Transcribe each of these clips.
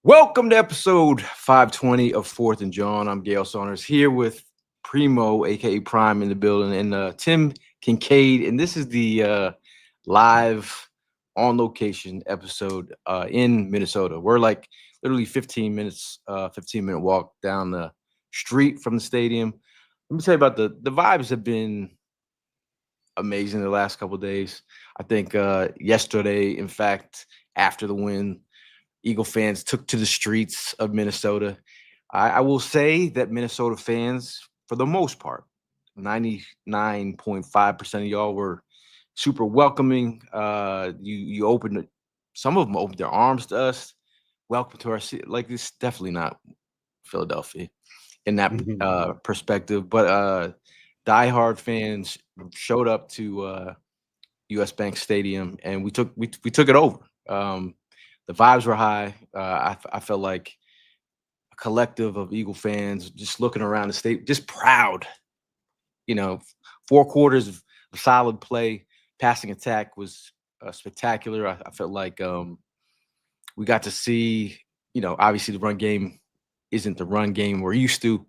Welcome to episode 520 of Fourth and Jawn. I'm Gail Saunders here with Primo, aka Prime, in the building, and Tim Kincaid. And this is the live on location episode in Minnesota. We're like literally 15 minute walk down the street from the stadium. Let me tell you about the vibes have been amazing the last couple of days. I think yesterday, in fact, after the win, Eagle fans took to the streets of Minnesota. I will say that Minnesota fans, for the most part, 99.5% of y'all were super welcoming. You opened it, some of them opened their arms to us. Welcome to our city. Like, this is definitely not Philadelphia in that perspective, but diehard fans showed up to US Bank Stadium, and we took it over. The vibes were high. I felt like a collective of Eagle fans just looking around the state, just proud. 4 quarters of solid play. Passing attack was spectacular. I felt like we got to see, obviously the run game isn't the run game we're used to,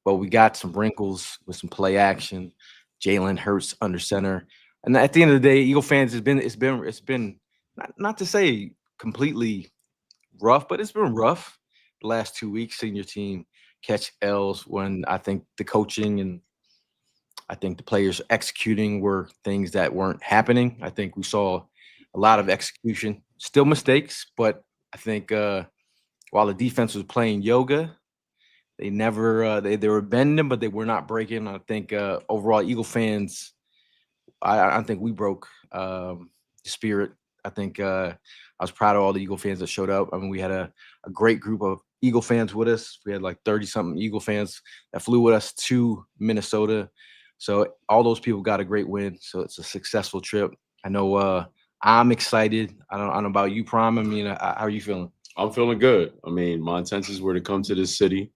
but we got some wrinkles with some play action. Jalen Hurts under center. And at the end of the day, Eagle fans, it's been not to say completely rough, but it's been rough the last 2 weeks seeing your team catch L's when I think the coaching and I think the players executing were things that weren't happening. I think we saw a lot of execution, still mistakes, but I think while the defense was playing yoga, they never they were bending, but they were not breaking. I think overall Eagle fans, I think we broke the spirit. I think I was proud of all the Eagle fans that showed up. I mean, we had a great group of Eagle fans with us. We had like 30-something Eagle fans that flew with us to Minnesota. So all those people got a great win. So it's a successful trip. I know I'm excited. I don't know about you, Prime. I mean, how are you feeling? I'm feeling good. I mean, my intentions were to come to this city,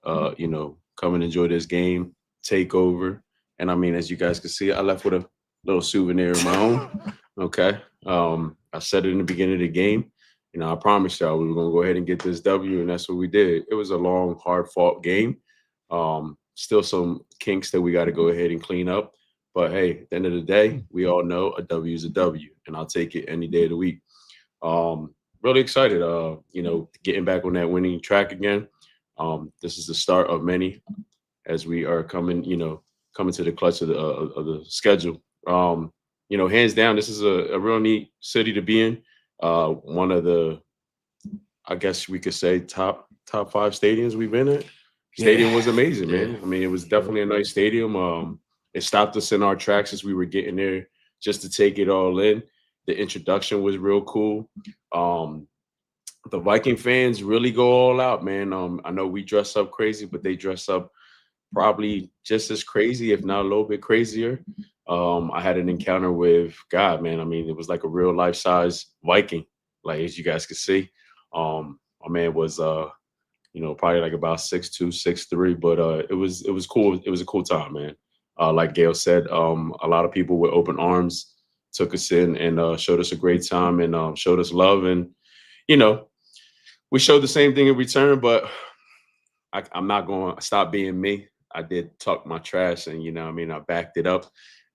come and enjoy this game, take over. And I mean, as you guys can see, I left with a little souvenir of my own. Okay. I said it in the beginning of the game. I promised y'all we were going to go ahead and get this W, and that's what we did. It was a long, hard-fought game. Still some kinks that we got to go ahead and clean up. But, hey, at the end of the day, we all know a W is a W, and I'll take it any day of the week. Really excited, getting back on that winning track again. This is the start of many as we are coming to the clutch of the schedule. Hands down, this is a real neat city to be in. One of the, I guess we could say, top 5 stadiums we've been at. Stadium was amazing, man. I mean, it was definitely a nice stadium. It stopped us in our tracks as we were getting there just to take it all in. The introduction was real cool. The Viking fans really go all out, man. I know we dress up crazy, but they dress up probably just as crazy, if not a little bit crazier. I had an encounter with God, man. I mean, it was like a real life size Viking, like as you guys could see. My man was probably like about 6'2", 6'3", but it was cool. It was a cool time, man. Like Gail said, a lot of people with open arms took us in and showed us a great time and showed us love. And, we showed the same thing in return, but I'm not going to stop being me. I did talk my trash and, I backed it up.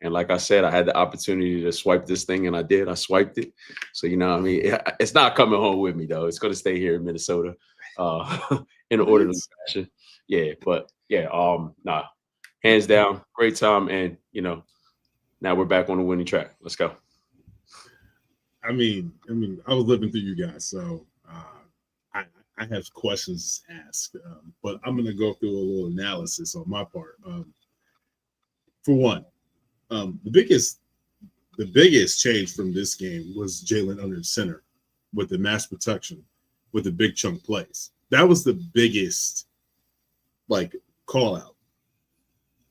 And like I said, I had the opportunity to swipe this thing and I did. I swiped it. So, it's not coming home with me, though. It's going to stay here in Minnesota in an orderly fashion. Yeah. But yeah, hands down, great time. And, now we're back on the winning track. Let's go. I mean, I was living through you guys, so I have questions asked, but I'm going to go through a little analysis on my part. For one, the biggest change from this game was Jalen under center with the mass protection, with the big chunk plays. That was the biggest, call out.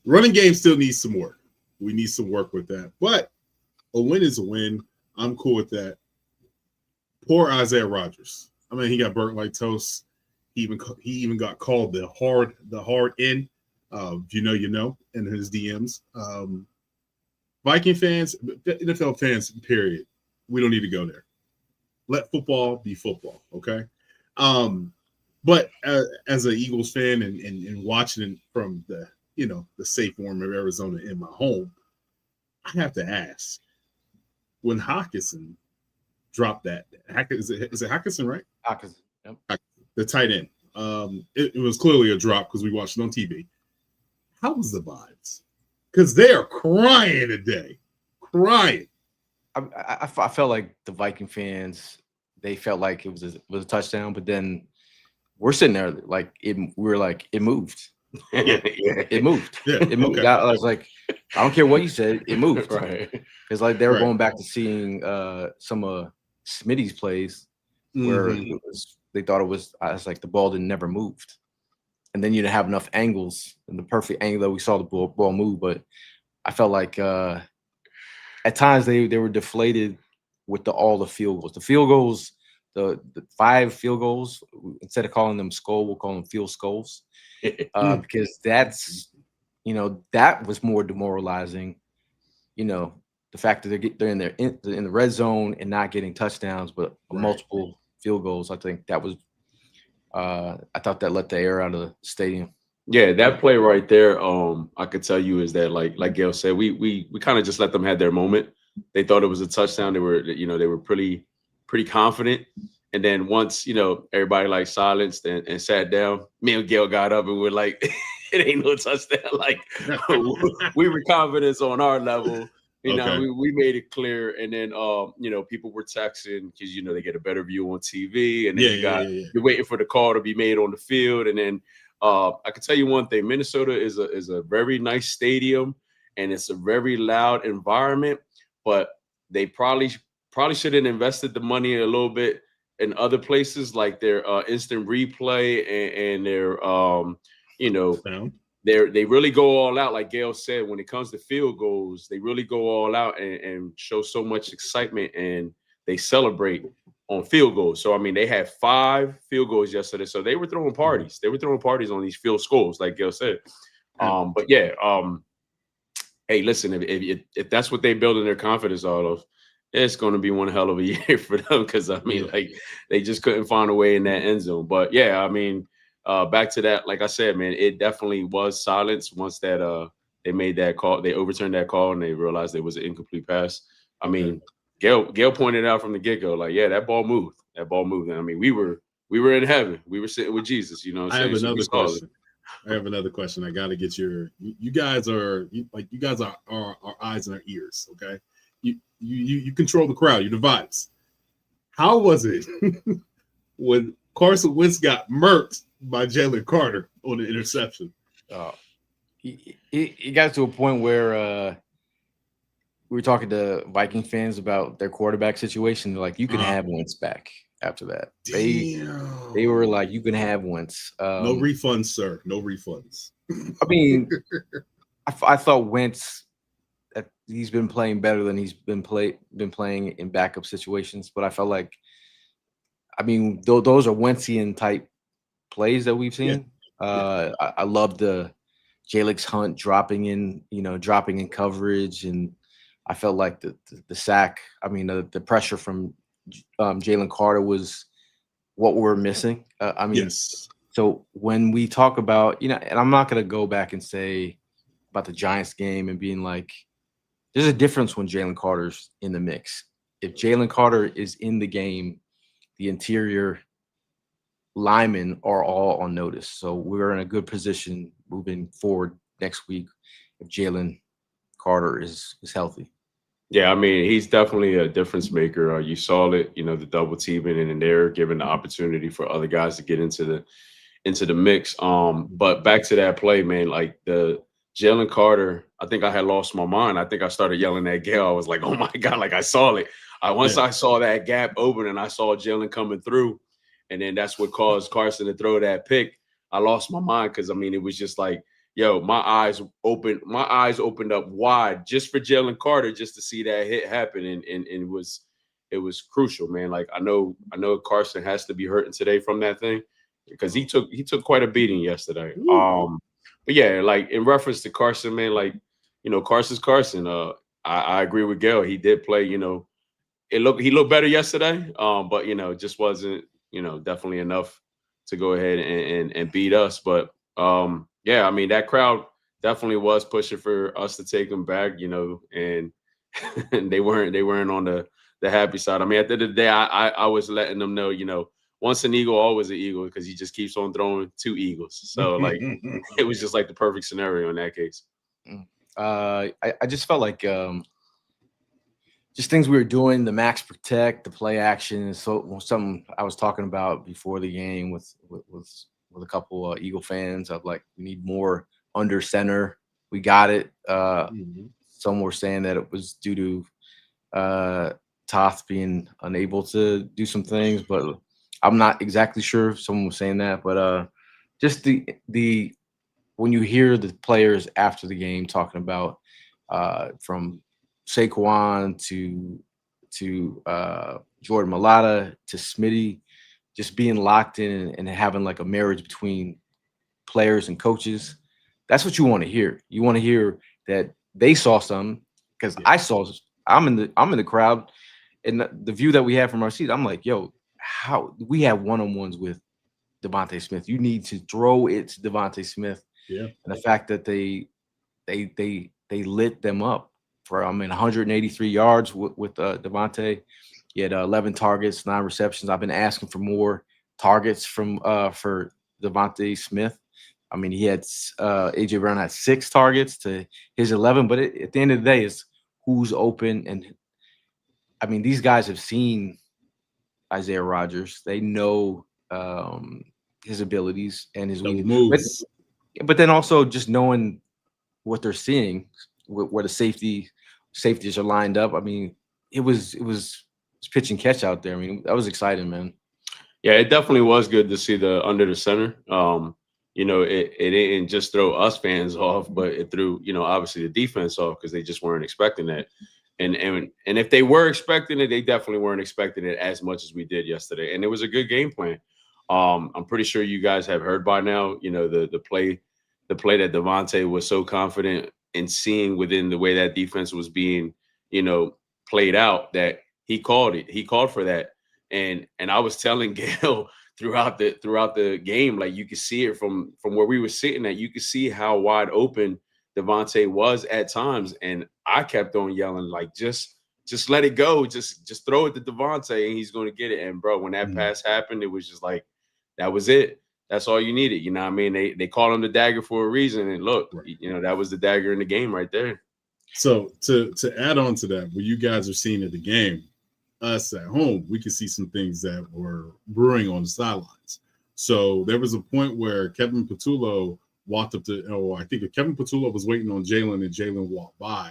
Running game still needs some work. We need some work with that, but a win is a win. I'm cool with that. Poor Isaiah Rodgers. I mean, he got burnt like toast. He even got called the hard end. You know, in his DMs. Viking fans, NFL fans, period. We don't need to go there. Let football be football, okay? But as an Eagles fan and watching it from the the safe warm of Arizona in my home, I have to ask, when Hawkinson dropped that, is it Hawkinson, right? Hawkinson, yep. The tight end. It was clearly a drop because we watched it on TV. How was the vibes? Because they are crying today, crying. I felt like the Viking fans, they felt like it was a touchdown, but then we're sitting there like we were like, it moved. It moved. Yeah, it moved. okay. I was like, I don't care what you said, it moved. Right. Because like they were Right. going back to seeing some of Smitty's plays where they thought it was. I was like, the ball never moved, and then you didn't have enough angles and the perfect angle that we saw the ball move. But I felt like at times they were deflated with all the field goals. The field goals, the 5 field goals, instead of calling them skull, we'll call them field skulls. Because that's, that was more demoralizing. The fact that they're in the red zone and not getting touchdowns, but multiple field goals. I think that was. I thought that let the air out of the stadium. Yeah, that play right there, I could tell you is that like Gail said, we kind of just let them have their moment. They thought it was a touchdown. They were pretty confident. And then once, everybody like silenced and sat down, me and Gail got up and we're like, it ain't no touchdown. Like we were confident on our level. We made it clear. And then, people were texting because, they get a better view on TV. And then you're waiting for the call to be made on the field. And then I can tell you one thing, Minnesota is a very nice stadium and it's a very loud environment, but they probably should have invested the money a little bit in other places like their instant replay and their they really go all out. Like Gail said, when it comes to field goals, they really go all out and show so much excitement and they celebrate on field goals. So, I mean, they had 5 field goals yesterday. So they were throwing parties. They were throwing parties on these field goals, like Gail said. But yeah, hey, listen, if that's what they building their confidence out of, it's going to be one hell of a year for them because, I mean, like they just couldn't find a way in that end zone. But yeah, I mean, back to that, like I said, man, it definitely was silence once that they made that call. They overturned that call and they realized it was an incomplete pass. I mean, Gail pointed out from the get-go, like, yeah, that ball moved. That ball moved. And I mean, we were in heaven. We were sitting with Jesus, you know what I'm saying? I have another question. I got to get you guys are our eyes and our ears, okay? You control the crowd, you the vibes. How was it when Carson Wentz got murked by Jalen Carter on the interception? It got to a point where we were talking to Viking fans about their quarterback situation. They're like, you can have Wentz back after that. They were like, you can have Wentz. No refunds, sir. No refunds. I mean, I thought Wentz, he's been playing better than he's been playing in backup situations. But I felt like, I mean, those are Wentzian type plays that we've seen. I love the Jalix Hunt dropping in coverage, and I felt like the sack. I mean, the pressure from Jalen Carter was what we're missing. I mean, so when we talk about, and I'm not going to go back and say about the Giants game and being like, there's a difference when Jalen Carter's in the mix. If Jalen Carter is in the game, the interior linemen are all on notice. So we're in a good position moving forward next week if Jalen Carter is healthy. Yeah, I mean, he's definitely a difference maker. You saw it, the double teaming and they're giving the opportunity for other guys to get into the mix. But back to that play, man, like the Jalen Carter, I think I had lost my mind. I think I started yelling at Gail. I was like, oh my God, like I saw it. Once I saw that gap open and I saw Jalen coming through, and then that's what caused Carson to throw that pick. I lost my mind because, I mean, it was just like, yo, my eyes opened up wide just for Jalen Carter just to see that hit happen. And it was crucial, man. Like I know Carson has to be hurting today from that thing because he took quite a beating yesterday. But yeah, like in reference to Carson, man, like, Carson's Carson. I agree with Gail. He did play, he looked better yesterday, but just wasn't definitely enough to go ahead and beat us. But yeah, I mean that crowd definitely was pushing for us to take them back, and and they weren't on the happy side. I mean, at the end of the day, I was letting them know, once an eagle, always an eagle, because he just keeps on throwing two eagles. So like it was just like the perfect scenario in that case. I just felt like just things we were doing, the max protect, the play action, is something I was talking about before the game with a couple Eagle fans. Of like, we need more under center. We got it. Some were saying that it was due to Toth being unable to do some things, but I'm not exactly sure. Someone was saying that, but just the when you hear the players after the game talking about from Saquon to Jordan Mailata to Smitty, just being locked in and having like a marriage between players and coaches. That's what you want to hear. You want to hear that they saw something, because I'm in the crowd, and the view that we have from our seat, I'm like, yo, how we have one-on-ones with Devontae Smith. You need to throw it to Devontae Smith. Yeah. And the fact that they lit them up for 183 yards with Devontae. He had 11 targets, 9 receptions. I've been asking for more targets from for Devontae Smith. I mean, he had AJ Brown had 6 targets to his 11, but at the end of the day, it's who's open. And I mean, these guys have seen Isaiah Rodgers. They know his abilities and his weaknesses. But then also just knowing what they're seeing, where the safeties are lined up. I mean, it was pitch and catch out there. I mean, that was exciting, man. Yeah, it definitely was good to see the under the center. It didn't just throw us fans off, but it threw, obviously the defense off, because they just weren't expecting that. And if they were expecting it, they definitely weren't expecting it as much as we did yesterday. And it was a good game plan. I'm pretty sure you guys have heard by now, the play that Devontae was so confident in seeing within the way that defense was being, played out, that he called it. He called for that. And I was telling Gail throughout the game, like, you could see it from where we were sitting at. You could see how wide open Devontae was at times. And I kept on yelling, like, just let it go. Just throw it to Devontae and he's going to get it. And bro, when that pass happened, it was just like, that was it. That's all you needed. You know what I mean? They call him the dagger for a reason. And look, that was the dagger in the game right there. So to add on to that, what you guys are seeing at the game, us at home, we could see some things that were brewing on the sidelines. So there was a point where Kevin Patullo walked up to, I think Kevin Patullo was waiting on Jalen, and Jalen walked by.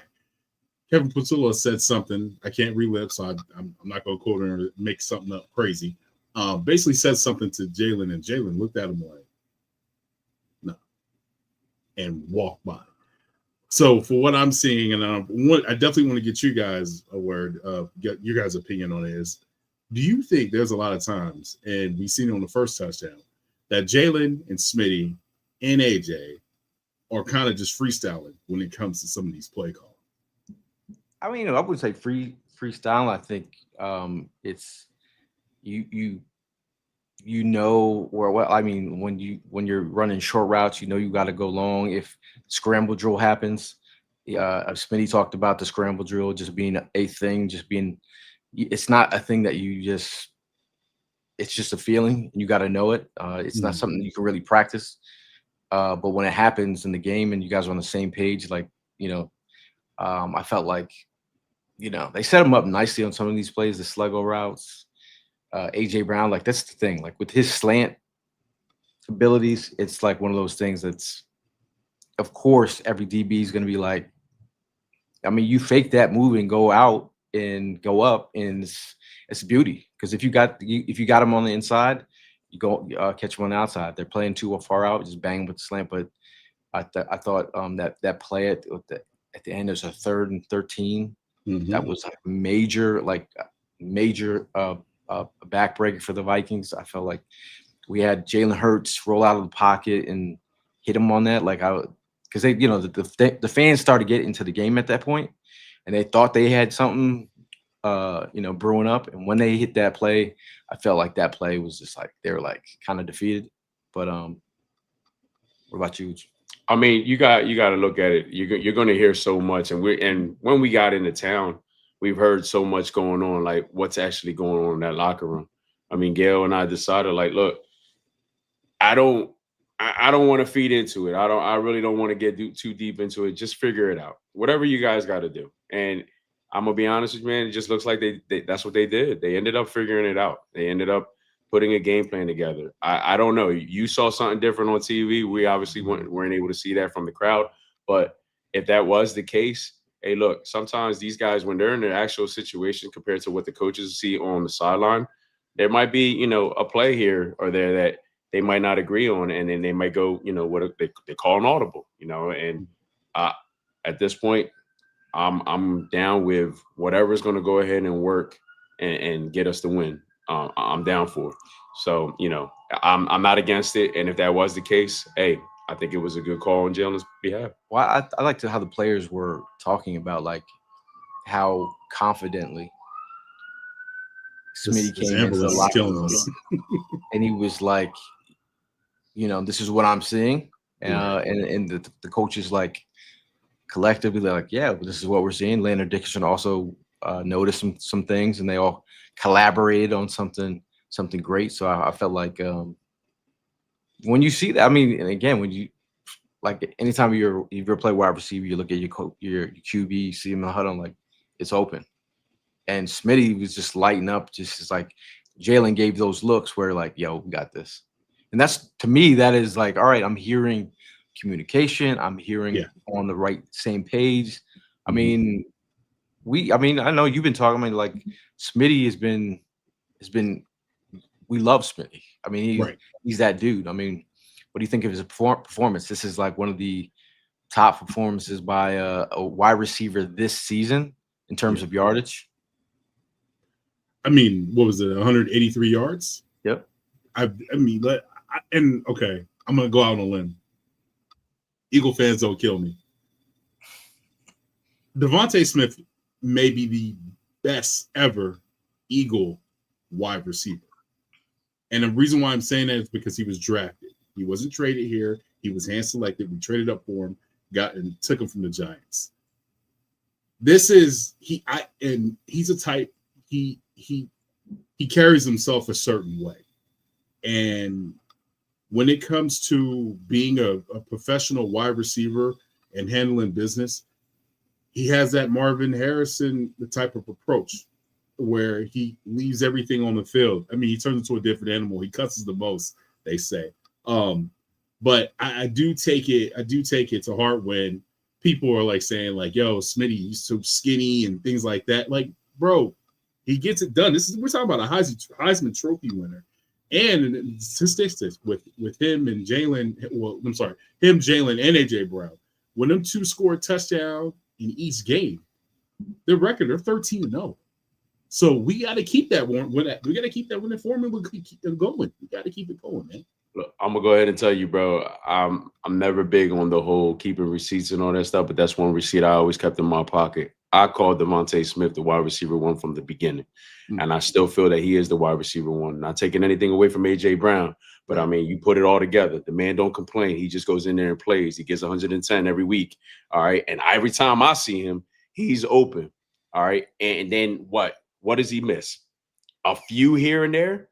Kevin Patullo said something, I can't relive, so I'm not going to quote her or make something up crazy. Basically said something to Jalen, and Jalen looked at him like, no, and walked by. So for what I'm seeing, and I definitely want to get you guys a word, get your guys' opinion on it, is, do you think there's a lot of times, and we've seen it on the first touchdown, that Jalen and Smitty and AJ are kind of just freestyling when it comes to some of these play calls? I mean, I would say freestyle. I think it's you where, well, I mean, when you're running short routes, you got to go long. If scramble drill happens, Smitty talked about the scramble drill just being a thing, it's not a thing that it's just a feeling. You got to know it. It's not something you can really practice. But when it happens in the game and you guys are on the same page, like, I felt like, they set him up nicely on some of these plays, the sluggo routes. AJ Brown, like, that's the thing. Like, with his slant abilities, it's like one of those things that's, of course, every DB is going to be like, I mean, you fake that move and go out and go up, and it's a beauty. Because if you got him on the inside, you go catch him on the outside. They're playing too far out, just bang with the slant. But I thought that play at the end, there's a 3rd and 13. That was like major backbreaker for the Vikings. I felt like we had Jalen Hurts roll out of the pocket and hit him on that. Like, because they, the fans started getting into the game at that point, and they thought they had something brewing up. And when they hit that play, I felt like that play was just like they were like kind of defeated. But what about you? I mean, you got to look at it. You're going to hear so much, and when we got into town, we've heard so much going on, like what's actually going on in that locker room. I mean, Gail and I decided, like, look, I don't I don't want to feed into it. I really don't want to get too deep into it. Just figure it out. Whatever you guys got to do. And I'm gonna be honest with you, man. It just looks like they that's what they did. They ended up figuring it out. They ended up putting a game plan together. I don't know. You saw something different on TV. We obviously weren't able to see that from the crowd. But if that was the case, hey, look, sometimes these guys, when they're in the actual situation compared to what the coaches see on the sideline, there might be, a play here or there that they might not agree on, and then they might go, what they call an audible, and at this point, I'm down with whatever's going to go ahead and work and get us the win. I'm down for it. So, I'm not against it. And if that was the case, hey, I think it was a good call on Jalen's behalf. Well, I liked how the players were talking about like how confidently Smitty came into the locker room, and he was like, this is what I'm seeing, and the coaches like collectively like, yeah, this is what we're seeing. Landon Dickerson also noticed some things, and they all collaborated on something great. So I felt like when you see that, I mean, and again, when you like anytime you're play wide receiver, you look at your QB, you see him in the huddle, like it's open. And Smitty was just lighting up, just like Jalen gave those looks where like, yo, we got this. And that's, to me, that is like, all right, I'm hearing communication. I'm hearing on the right same page. I mean, I know you've been talking about like Smitty has been, we love Smitty. I mean, he's that dude. I mean, what do you think of his performance? This is like one of the top performances by a wide receiver this season in terms of yardage. I mean, what was it? 183 yards? Yep. Okay, I'm gonna go out on a limb. Eagle fans don't kill me. Devontae Smith may be the best ever Eagle wide receiver. And the reason why I'm saying that is because he was drafted. He wasn't traded here. He was hand selected. We traded up for him, got and took him from the Giants. This is he's a type, he carries himself a certain way. And when it comes to being a professional wide receiver and handling business, he has that Marvin Harrison the type of approach where he leaves everything on the field. I mean, he turns into a different animal. He cusses the most, they say. But I do take it to heart when people are like saying like, yo, Smitty, he's so skinny and things like that. Like, bro, he gets it done. We're talking about a Heisman Trophy winner. And statistics with him and Jalen, him, Jalen, and AJ Brown. When them two scored touchdown in each game, their record, they're 13-0. So we got to keep that one. We got to keep that winning formula. We keep it going. We got to keep it going, man. Look, I'm gonna go ahead and tell you, bro. I'm never big on the whole keeping receipts and all that stuff, but that's one receipt I always kept in my pocket. I called Devontae Smith the wide receiver one from the beginning, and I still feel that he is the wide receiver one. Not taking anything away from AJ Brown, but I mean, you put it all together. The man don't complain. He just goes in there and plays. He gets 110 every week. All right, and every time I see him, he's open. All right, and then what? What does he miss? A few here and there,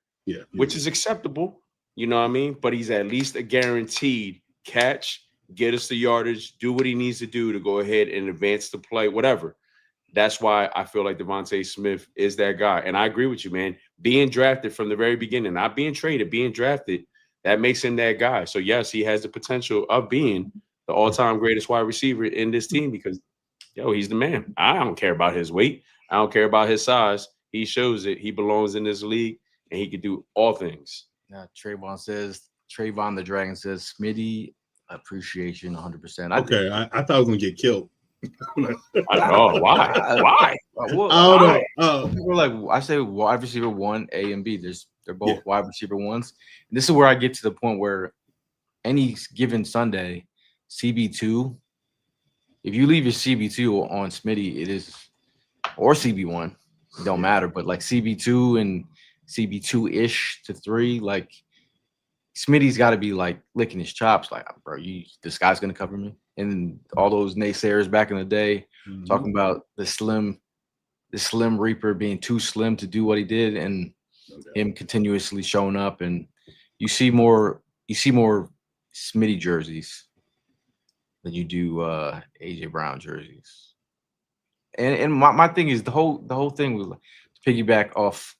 which is acceptable. You know what I mean? But he's at least a guaranteed catch, get us the yardage, do what he needs to do to go ahead and advance the play, whatever. That's why I feel like Devontae Smith is that guy. And I agree with you, man. Being drafted from the very beginning, not being traded, being drafted, that makes him that guy. So, yes, he has the potential of being the all-time greatest wide receiver in this team because, he's the man. I don't care about his weight. I don't care about his size. He shows it. He belongs in this league, and he can do all things. Trayvon the Dragon says, Smitty appreciation 100%. Okay, I thought I was going to get killed. Why? Why? We're like, I say wide receiver 1, A and B. They're both wide receiver ones. And this is where I get to the point where any given Sunday, CB2, if you leave your CB2 on Smitty, it is, or CB1, it don't matter. But like CB2 and CB2-ish to 3, like Smitty's got to be like licking his chops, like, bro, this guy's gonna cover me. And then all those naysayers back in the day talking about the slim Reaper being too slim to do what he did, and him continuously showing up, and you see more Smitty jerseys than you do AJ Brown jerseys. And my thing is the whole thing was to piggyback off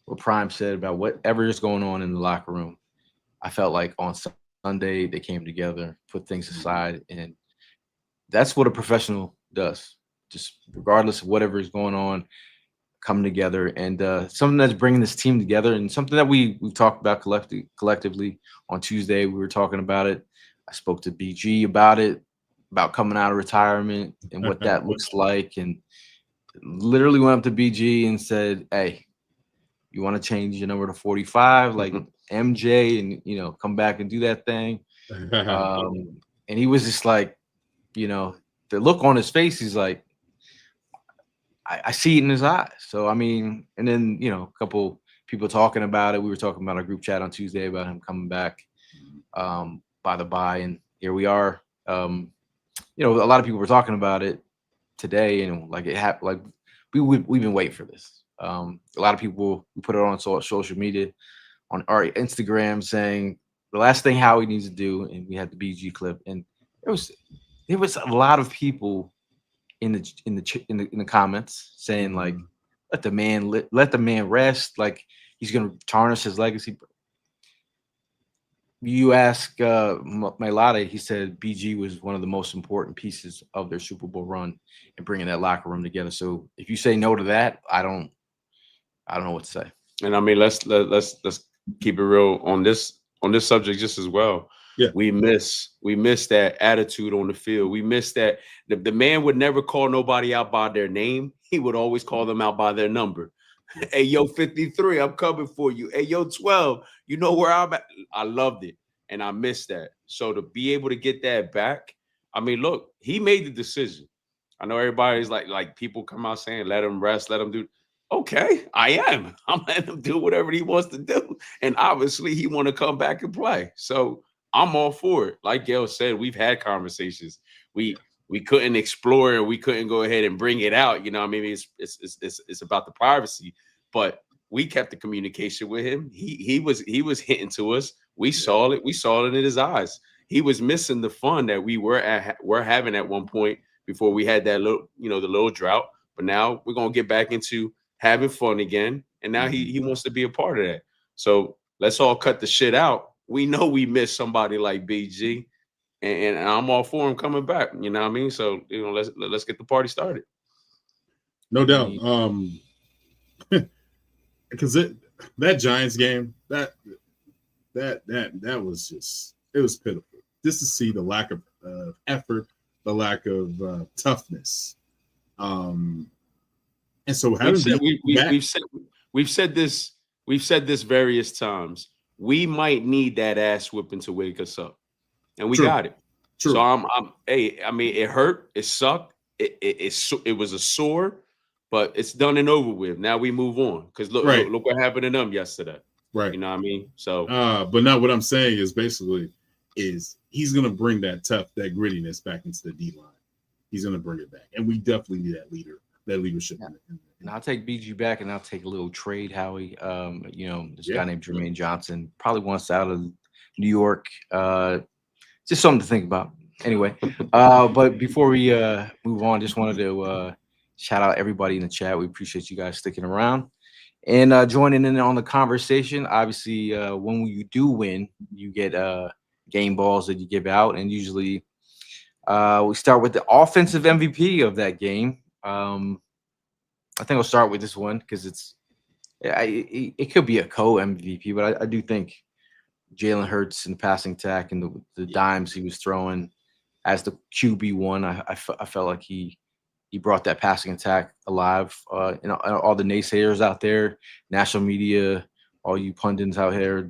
what Prime said about whatever is going on in the locker room. I felt like on Sunday they came together, put things aside, and that's what a professional does. Just regardless of whatever is going on, come together, and something that's bringing this team together, and something that we've talked about collectively on Tuesday. We were talking about it. I spoke to BG about it, about coming out of retirement and what that looks like, and literally went up to BG and said, "Hey, you want to change your number to 45, like MJ, and come back and do that thing." And he was just like, the look on his face, he's like, I see it in his eyes. So, I mean, and then, a couple people talking about it. We were talking about our group chat on Tuesday about him coming back by the bye. And here we are. A lot of people were talking about it today, and like it happened, like we've been waiting for this. A lot of people, we put it on social media, on our Instagram, saying the last thing Howie needs to do, and we had the BG clip, and there was a lot of people in the comments saying like, let the man rest, like he's gonna tarnish his legacy. You ask Mailata, he said BG was one of the most important pieces of their Super Bowl run and bringing that locker room together. So if you say no to that, I don't know what to say. And I mean, let's keep it real on this subject just as well. Yeah. We miss that attitude on the field. We miss that the man would never call nobody out by their name. He would always call them out by their number. Hey, yo, 53, I'm coming for you. Hey, yo, 12, you know where I'm at. I loved it, and I missed that. So to be able to get that back, I mean, look, he made the decision. I know everybody's like people come out saying, let him rest, let him do. Okay, I am. I'm letting him do whatever he wants to do. And obviously he want to come back and play. So I'm all for it. Like Gail said, we've had conversations. We couldn't explore it. We couldn't go ahead and bring it out. I mean, it's about the privacy, but we kept the communication with him. He was hitting to us. We saw it. We saw it in his eyes. He was missing the fun that we were having at one point before we had that little, the little drought. But now we're gonna get back into having fun again. And now he wants to be a part of that. So let's all cut the shit out. We know we miss somebody like BG, and I'm all for him coming back. You know what I mean? So let's get the party started. No doubt. Because that Giants game, that was just, it was pitiful. Just to see the lack of effort, the lack of toughness. And so we've said this various times. We might need that ass whipping to wake us up, and we got it. True. So I mean, it hurt, it sucked, it was a sore, but it's done and over with. Now we move on, because look what happened to them yesterday. Right. You know what I mean? So, but now what I'm saying is basically he's gonna bring that grittiness back into the D line. He's gonna bring it back, and we definitely need that leadership. Yeah. And I'll take BG back, and I'll take a little trade, Howie. This guy named Jermaine Johnson probably wants out of New York. Just something to think about. Anyway, but before we move on, just wanted to shout out everybody in the chat. We appreciate you guys sticking around and joining in on the conversation. Obviously, when you do win, you get game balls that you give out, and usually we start with the offensive MVP of that game. I think I'll start with this one because it could be a co-MVP, but I do think Jalen Hurts in the passing attack and the dimes he was throwing as the QB1, I felt like he brought that passing attack alive. All the naysayers out there, national media, all you pundits out here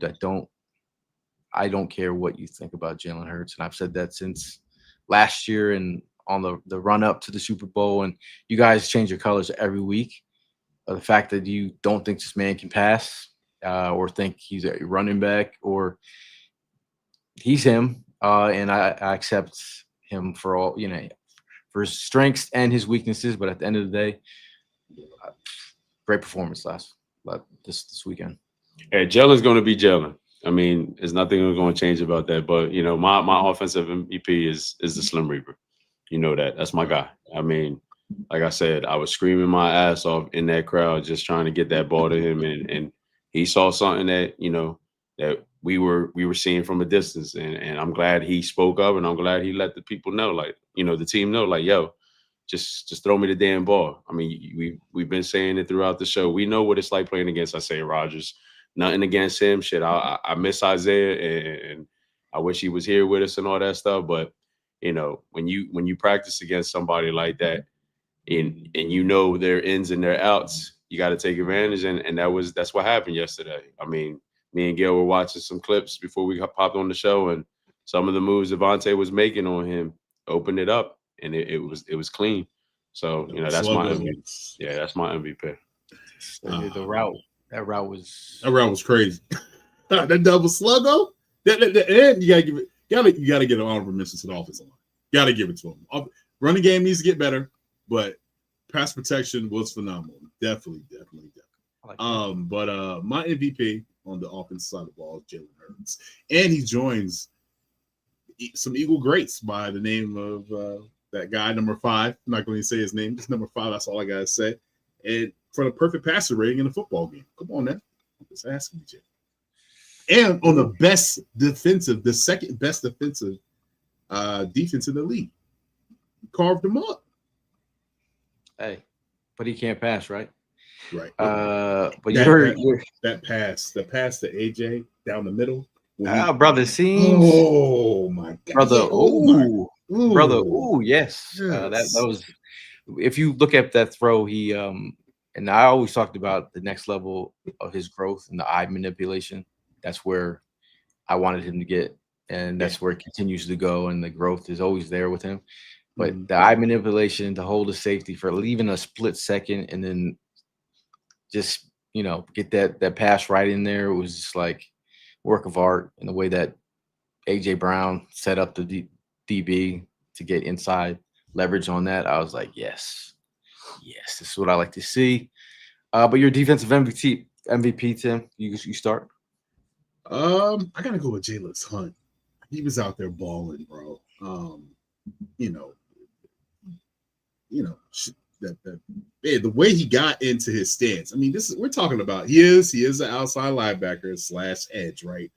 I don't care what you think about Jalen Hurts, and I've said that since last year and on the run up to the Super Bowl, and you guys change your colors every week. the fact that you don't think this man can pass, or think he's a running back, or he's him, and I accept him for all for his strengths and his weaknesses. But at the end of the day, great performance this weekend. Hey, Jalen's going to be Jalen. I mean, there's nothing going to change about that. But my offensive MVP is the Slim Reaper. You know that. That's my guy. I mean, like I said, I was screaming my ass off in that crowd, just trying to get that ball to him, and he saw something that that we were seeing from a distance, and I'm glad he spoke up, and I'm glad he let the people know, like the team know, like, yo, just throw me the damn ball. I mean, we've been saying it throughout the show. We know what it's like playing against Isaiah Rodgers. Nothing against him. Shit, I miss Isaiah, and I wish he was here with us and all that stuff. But when you practice against somebody like that, and their ins and their outs, you got to take advantage, and that's what happened yesterday. I mean, me and Gail were watching some clips before we popped on the show, and some of the moves Devontae was making on him opened it up, and it was clean. So that's my MVP. Yeah, that's my MVP. The route that route was crazy. That double sluggo. And you gotta get an honorable mention to the offensive line. Gotta give it to him. Running game needs to get better, but pass protection was phenomenal. Definitely. But my MVP on the offensive side of the ball is Jalen Hurts, and he joins some Eagle greats by the name of that guy, number 5. I'm not going to say his name. Just number 5. That's all I gotta say. And for the perfect passer rating in a football game. Come on, now. Just asking you, Jay. And on the second best defensive defense in the league. Carved him up. Hey, but he can't pass, right? Right. But that pass to AJ down the middle. Brother, scenes. Oh my God, brother! Brother! Ooh, yes. Yes. That was. If you look at that throw, he and I always talked about the next level of his growth and the eye manipulation. That's where I wanted him to get, and that's where it continues to go. And the growth is always there with him. But the eye manipulation to hold a safety for leaving a split second, and then just get that pass right in there, it was just like work of art. And the way that AJ Brown set up the DB to get inside leverage on that, I was like, yes, this is what I like to see. But your defensive MVP, Tim, you start. I gotta go with Jalen Hunt. He was out there balling, bro. The way he got into his stance. I mean, we're talking about he is an outside linebacker / edge, right?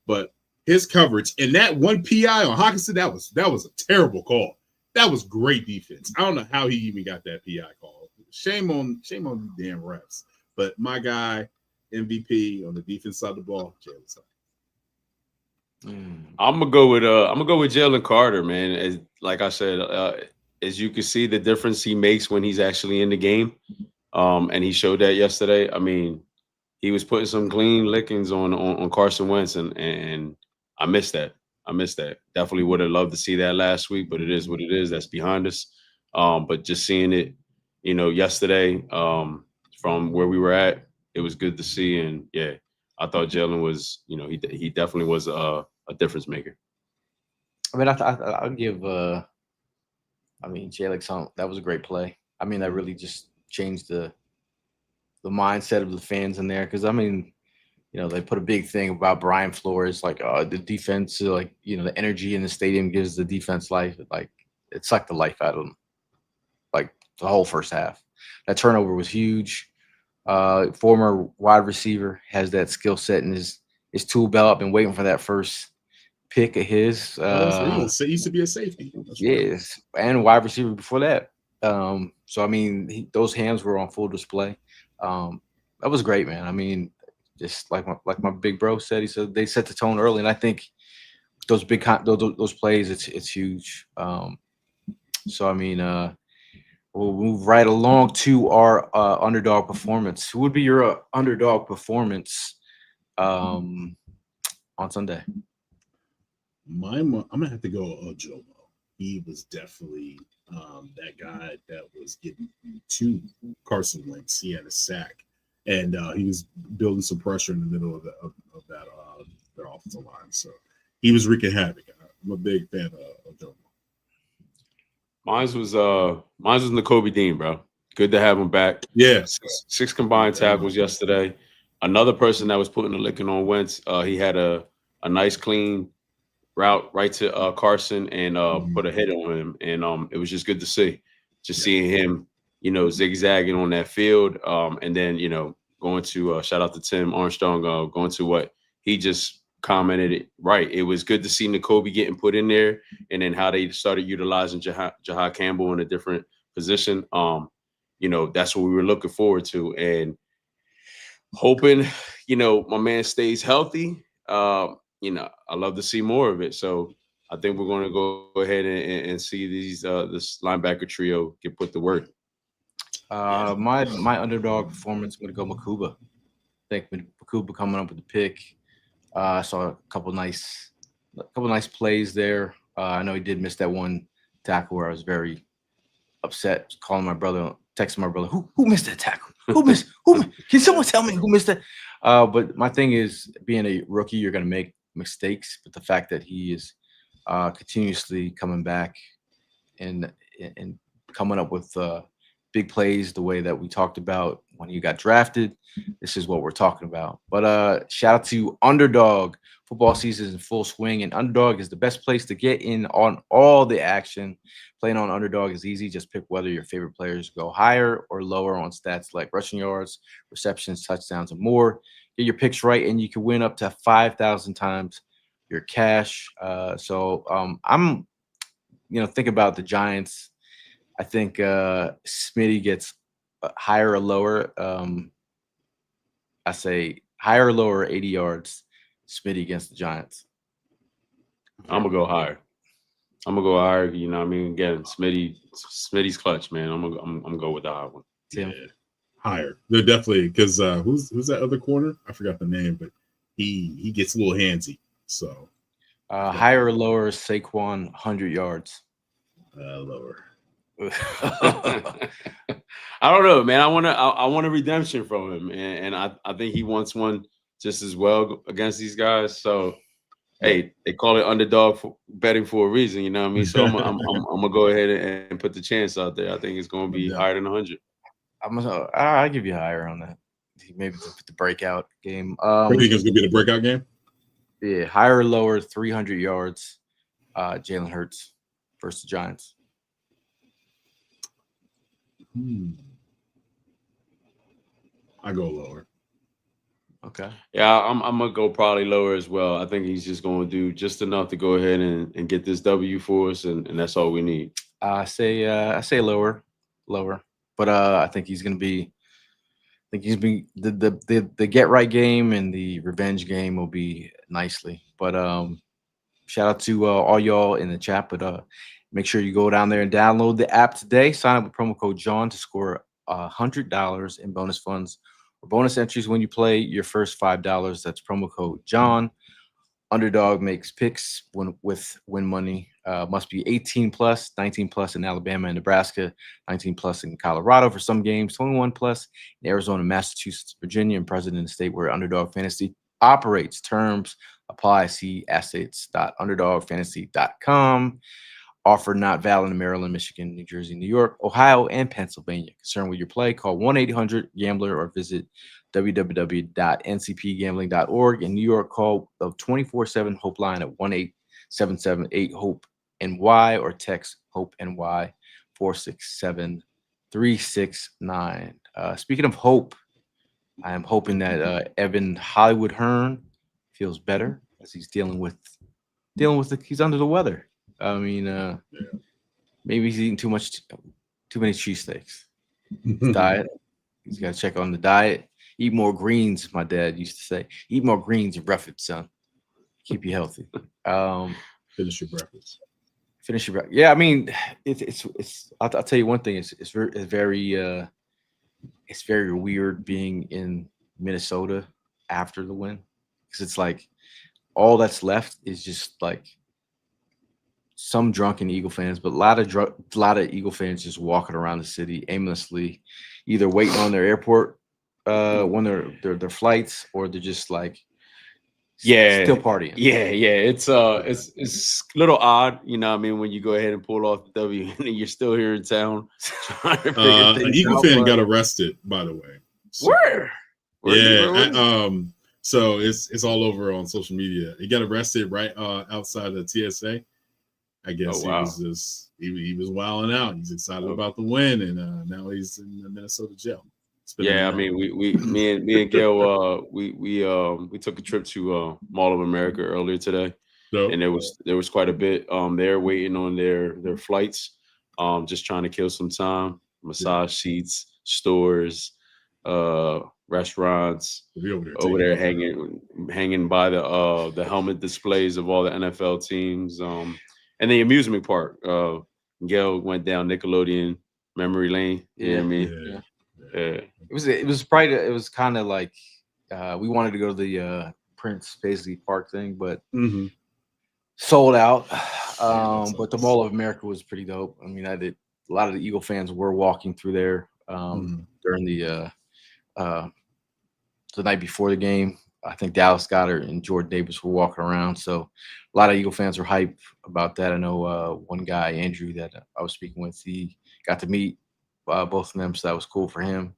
But his coverage and that one PI on Hawkinson, that was a terrible call. That was great defense. I don't know how he even got that PI call. Shame on the damn refs. But my guy, MVP on the defense side of the ball, Jalen Hunt. I'm gonna go with Jalen Carter, man. Like I said, as you can see the difference he makes when he's actually in the game. And he showed that yesterday. I mean, he was putting some clean lickings on Carson Wentz, and I missed that. Definitely would have loved to see that last week, but it is what it is. That's behind us. But just seeing it, yesterday, from where we were at, it was good to see. And yeah, I thought Jalen was, he definitely was a difference maker. I mean, I'll give. Jalen, that was a great play. I mean, that really just changed the mindset of the fans in there, because I mean, they put a big thing about Brian Flores, like the defense, like the energy in the stadium gives the defense life. Like it sucked the life out of them, like the whole first half. That turnover was huge. Former wide receiver has that skill set in his tool belt. I've been waiting for that first pick of his. He used to be a safety. Yes, and wide receiver before that. So I mean, those hands were on full display. That was great, man. I mean, just like my big bro said, he said they set the tone early, and I think those those plays, it's huge. So I mean, we'll move right along to our underdog performance. Who would be your underdog performance on Sunday? I'm gonna have to go Jomo. He was definitely That guy that was getting to Carson Wentz, he had a sack, and he was building some pressure in the middle of that offensive line. So he was wreaking havoc. I'm a big fan of Joe. Mine was N'Kobe Dean, bro. Good to have him back. Yeah, Six combined tackles yesterday. Another person that was putting the licking on Wentz. He had a nice clean route right to Carson and put a hit on him, and it was just good to see. Just seeing him, zigzagging on that field, and then going to shout out to Tim Armstrong, going to what he just commented. Right, it was good to see N'Kobe getting put in there, and then how they started utilizing Jahad Campbell in a different position. That's what we were looking forward to, and hoping, my man stays healthy. I love to see more of it. So I think we're going to go ahead and see this linebacker trio get put to work. My underdog performance, I'm gonna go Makuba. I think Makuba coming up with the pick. I saw a couple nice plays there. I know he did miss that one tackle where I was very upset, calling my brother, texting my brother, who missed that tackle? Who missed? Can someone tell me who missed that? But my thing is, being a rookie, you're gonna make mistakes. But the fact that he is continuously coming back and coming up with big plays the way that we talked about when he got drafted, this is what we're talking about. But shout out to Underdog. Football season is in full swing, and Underdog is the best place to get in on all the action. Playing on Underdog is easy. Just pick whether your favorite players go higher or lower on stats like rushing yards, receptions, touchdowns, and more. Get your picks right, and you can win up to 5,000 times your cash. I'm, think about the Giants. I think Smitty gets higher or lower. I say higher or lower 80 yards. Smitty against the Giants. I'm gonna go higher. You know what I mean? Again, Smitty's clutch, man. I'm gonna go with the high one. Tim. Yeah, higher. They're definitely because who's that other corner? I forgot the name, but he gets a little handsy. So higher or lower Saquon 100 yards. Lower. I don't know, man. I want a redemption from him, and I think he wants one just as well against these guys. So, hey, they call it underdog betting for a reason, you know what I mean? So I'm gonna go ahead and put the chance out there. I think it's gonna be higher than 100. I'll give you higher on that. Maybe the breakout game. You think it's gonna be the breakout game? Yeah, higher or lower 300 yards. Jalen Hurts versus the Giants. I go lower. Okay. Yeah, I'm gonna go probably lower as well. I think he's just gonna do just enough to go ahead and get this W for us, and that's all we need. I say lower. But I think he's gonna be. I think he's been the get right game and the revenge game will be nicely. But shout out to all y'all in the chat. But make sure you go down there and download the app today. Sign up with promo code Jawn to score $100 in bonus funds or bonus entries when you play your first $5. That's promo code Jawn. Underdog makes picks with win money. Must be 18 plus, 19 plus in Alabama and Nebraska, 19 plus in Colorado for some games, 21 plus in Arizona, Massachusetts, Virginia, and President of the state where Underdog Fantasy operates. Terms apply. See assets.underdogfantasy.com. Offer not valid in Maryland, Michigan, New Jersey, New York, Ohio, and Pennsylvania. Concerned with your play, call 1-800-GAMBLER or visit www.ncpgambling.org. In New York, call the 24/7 Hope line at 1-877-8-HOPE-NY or text HOPE-NY 467-369. Speaking of hope, I am hoping that Evan Hollywood Hearn feels better as he's dealing with he's under the weather. I mean, maybe he's eating too many cheesesteaks. His diet. He's got to check on the diet. Eat more greens, my dad used to say. Eat more greens and rough it, son. Keep you healthy. Finish your breakfast. Yeah, I mean, it's. I'll tell you one thing. It's very weird being in Minnesota after the win because it's like all that's left is just like some drunken Eagle fans, but a lot of Eagle fans just walking around the city aimlessly, either waiting on their airport when their flights, or they're just like still partying. Yeah. It's a little odd, you know what I mean, when you go ahead and pull off the W and you're still here in town trying to figure An things Eagle out. fan got arrested, by the way. So, Where? So it's all over on social media. He got arrested right outside of TSA. I guess wow. he was wilding out. He's excited about the win, and now he's in the Minnesota jail. Yeah, I mean, me and Gail, we took a trip to Mall of America earlier today, and there was quite a bit there waiting on their flights, just trying to kill some time. Massage seats, stores, restaurants over there hanging by the helmet displays of all the NFL teams, and the amusement park. Gail went down Nickelodeon memory lane. Yeah, I mean. Yeah. It was kind of like we wanted to go to the Prince basically park thing, but sold out. But the Mall of America was pretty dope. I mean, a lot of the Eagle fans were walking through there during the night before the game. I think Dallas Goedert and Jordan Davis were walking around, so a lot of Eagle fans were hype about that. I know one guy, Andrew, that I was speaking with, he got to meet both of them, so that was cool for him.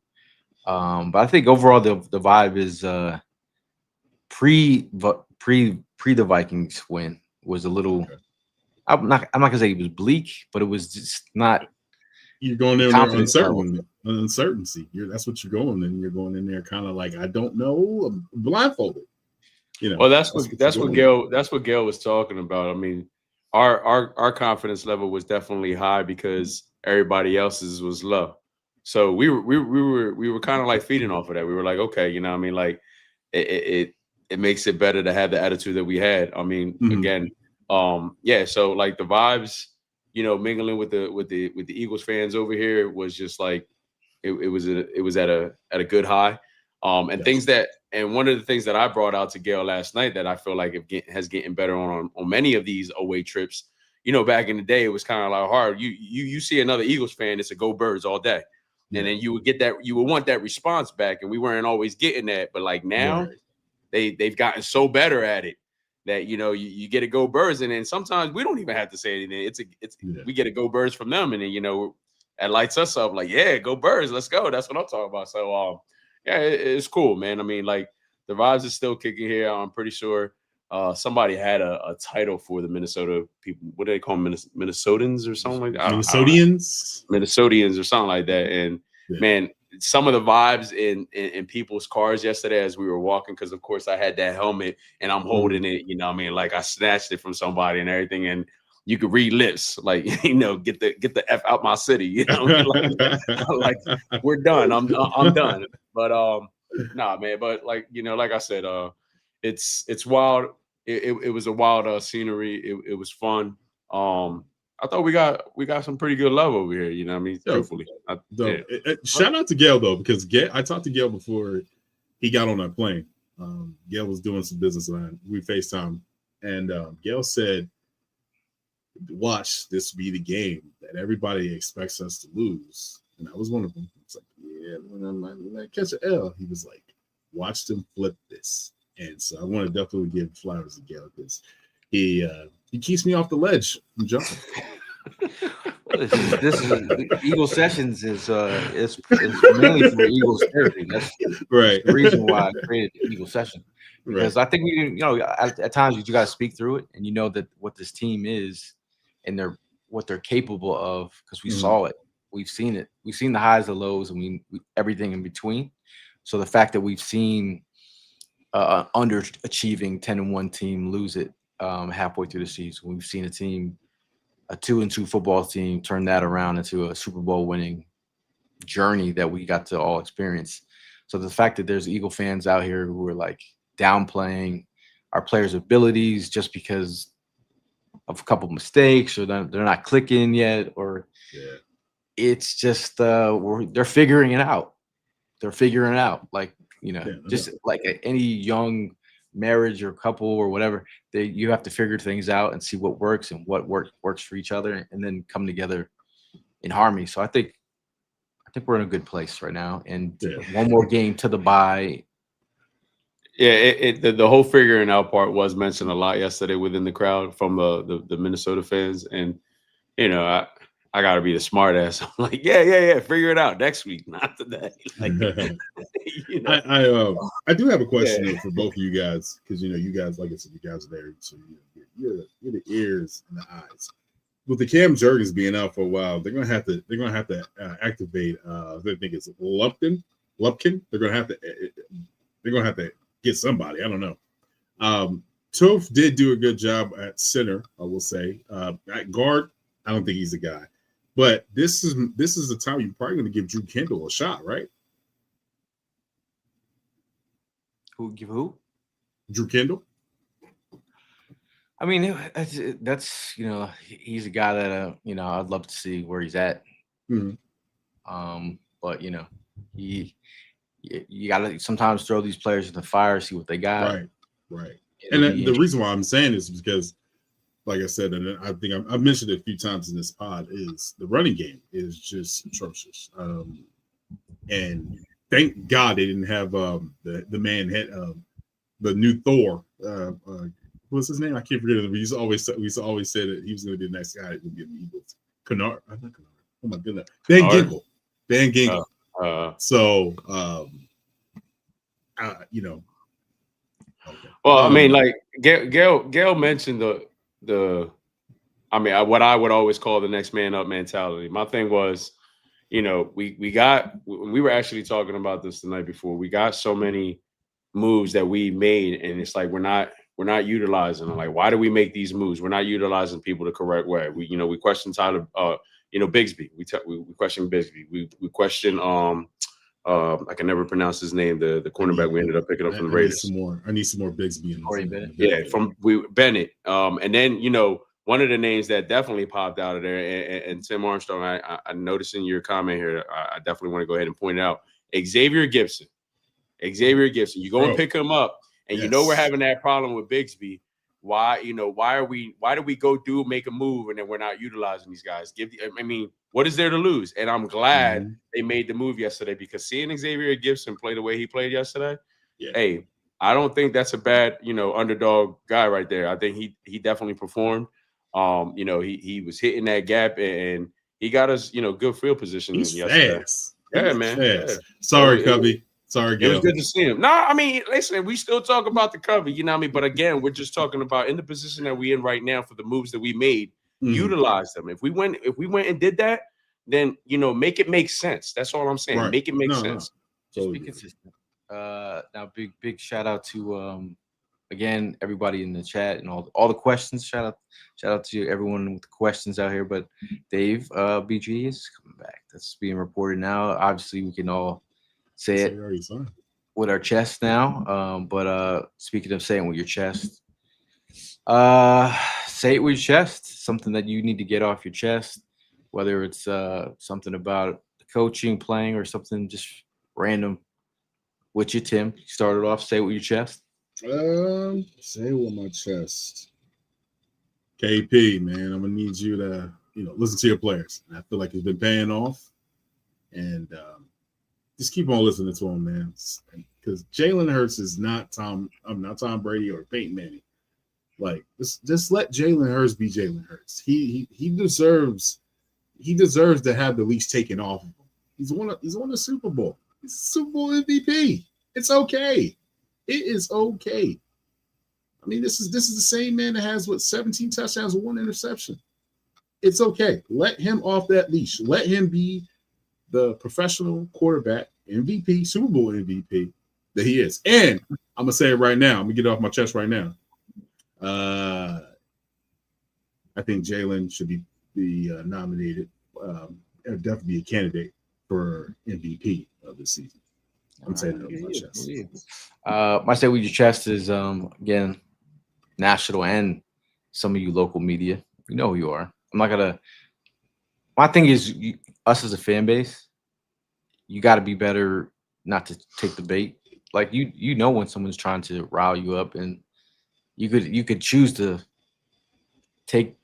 But I think overall the vibe is pre the Vikings win was a little. Okay. I'm not gonna say it was bleak, but it was just not. You're going in there uncertainty. That's what you're going in. You're going in there kind of like, I don't know, I'm blindfolded. You know. Well, that's what Gail was talking about. I mean, our confidence level was definitely high because everybody else's was low. So we were kind of like feeding off of that. We were like, okay, you know what I mean? Like it makes it better to have the attitude that we had. I mean, again, so like the vibes, you know, mingling with the Eagles fans over here was just like it was at a good high. And one of the things that I brought out to Gail last night that I feel like has getting better on many of these away trips. You know, back in the day, it was kind of like hard. You see another Eagles fan, it's a go Birds all day. And then you would want that response back, and we weren't always getting that. But like now, they've gotten so better at it that you know you get a go Birds, and then sometimes we don't even have to say anything. We get a go Birds from them, and then you know that lights us up. Like, yeah, go Birds, let's go. That's what I'm talking about. So it's cool, man. I mean, like the vibes are still kicking here. I'm pretty sure somebody had a title for the Minnesota people. What do they call them? Minnesotans or something like that? Minnesotans or something like that. And man, some of the vibes in people's cars yesterday as we were walking, because of course I had that helmet and I'm holding it, you know what I mean? Like I snatched it from somebody and everything, and you could read lips, like, you know, get the F out my city, you know, like we're done. I'm done. But nah, man, but like, you know, like I said, it's wild. It was a wild scenery. It was fun. I thought we got some pretty good love over here. You know what I mean? Truthfully. Shout out to Gail though, because I talked to Gail before he got on that plane. Gail was doing some business line. We FaceTime, and Gail said, "Watch, this be the game that everybody expects us to lose." And I was one of them. It's like, yeah, when I catch an L, he was like, "Watch them flip this." And so I want to definitely give flowers to Gail because he keeps me off the ledge from jumping. This is Eagle Sessions is mainly for Eagles therapy. That's right. The reason why I created the Eagle Session, because I think you know at times you got to speak through it, and you know that what this team is and what they're capable of, because we saw it, we've seen it, we've seen the highs, the lows, and we everything in between. So the fact that we've seen underachieving 10-1 team lose it halfway through the season, we've seen a 2-2 football team turn that around into a Super Bowl winning journey that we got to all experience. So the fact that there's Eagle fans out here who are like downplaying our players' abilities just because of a couple mistakes, or they're not clicking yet, or it's just they're figuring it out. They're figuring it out, like, you know, just like any young marriage or couple or whatever, you have to figure things out and see what works and what works for each other, and then come together in harmony. So I think we're in a good place right now. And one more game to the bye. Yeah, the whole figuring out part was mentioned a lot yesterday within the crowd from the Minnesota fans, and I got to be the smart ass. I'm like, yeah, figure it out next week, not today. Like, I do have a question though for both of you guys, because you guys, like I said, you guys are there, so you're the ears and the eyes. With the Cam Jurgens being out for a while, they're gonna have to activate. I think it's Lumpkin. They're gonna have to get somebody. I don't know. Toph did do a good job at center, I will say. At guard, I don't think he's the guy. But this is the time you're probably going to give Drew Kendall a shot, right? Who? Drew Kendall. I mean, that's he's a guy that I'd love to see where he's at. Mm-hmm. But you got to sometimes throw these players in the fire, see what they got. Right. And the reason why I'm saying this is because, like I said, and I think I've mentioned it a few times in this pod, is the running game is just atrocious. And thank God they didn't have the man hit the new Thor. What's his name? I can't forget it. We used to always say that he was going to be the next guy that would be in the Eagles. Kennard. I'm not Kennard. Oh my goodness. Van Ginkel. So, Okay. Well, I mean, like Gail mentioned what I would always call the next man up mentality. My thing was, we were actually talking about this the night before. We got so many moves that we made, and it's like we're not utilizing them. Like, why do we make these moves? We're not utilizing people the correct way. We question Tyler, Bigsby. We question Bigsby. We question I can never pronounce his name. The cornerback we ended up picking up from the Raiders. I need some more Bigsby in Bennett. Yeah, from Bennett. And then one of the names that definitely popped out of there, and Tim Armstrong, I noticed in your comment here, I definitely want to go ahead and point it out. Xavier Gibson. You go and pick him up, and we're having that problem with Bigsby. Why do we go make a move and then we're not utilizing these guys? What is there to lose? And I'm glad they made the move yesterday, because seeing Xavier Gibson play the way he played yesterday, hey, I don't think that's a bad, underdog guy right there. I think he definitely performed. He was hitting that gap, and he got us, good field position yesterday. Fast. Yeah, man. Fast. Yeah. Sorry, Cubby. Sorry, Gil. It was good to see him. No, I mean, listen, we still talk about the cover, But again, we're just talking about in the position that we're in right now for the moves that we made, utilize them. If we went and did that, then make it make sense. That's all I'm saying. Right. Make it make sense. Just be consistent. Now, big shout out to again everybody in the chat and all the questions. Shout out to everyone with the questions out here. But Dave, BG is coming back. That's being reported now. Obviously, we can all say it with our chest now. But speaking of saying with your chest, say it with your chest. Something that you need to get off your chest, whether it's something about coaching, playing, or something just random. With you, Tim. You started off. Say it with your chest. Say it with my chest. KP, man, I'm gonna need you to listen to your players. I feel like it's been paying off, and just keep on listening to him, man. Because Jalen Hurts is not Tom Brady or Peyton Manning. Like, just let Jalen Hurts be Jalen Hurts. He deserves to have the leash taken off of him. He's won a Super Bowl. He's a Super Bowl MVP. It's okay. It is okay. I mean, this is the same man that has 17 touchdowns and 1 interception. It's okay. Let him off that leash. Let him be the professional quarterback, MVP, Super Bowl MVP that he is. And I'm gonna say it right now. I'm gonna get it off my chest right now. I think Jalen should be nominated, definitely be a candidate for MVP of the season. I'm saying it on my chest. My say with your chest is again national and some of you local media. You know who you are. I'm not gonna. My thing is us as a fan base. You got to be better not to take the bait. like you know when someone's trying to rile you up, and you could choose to take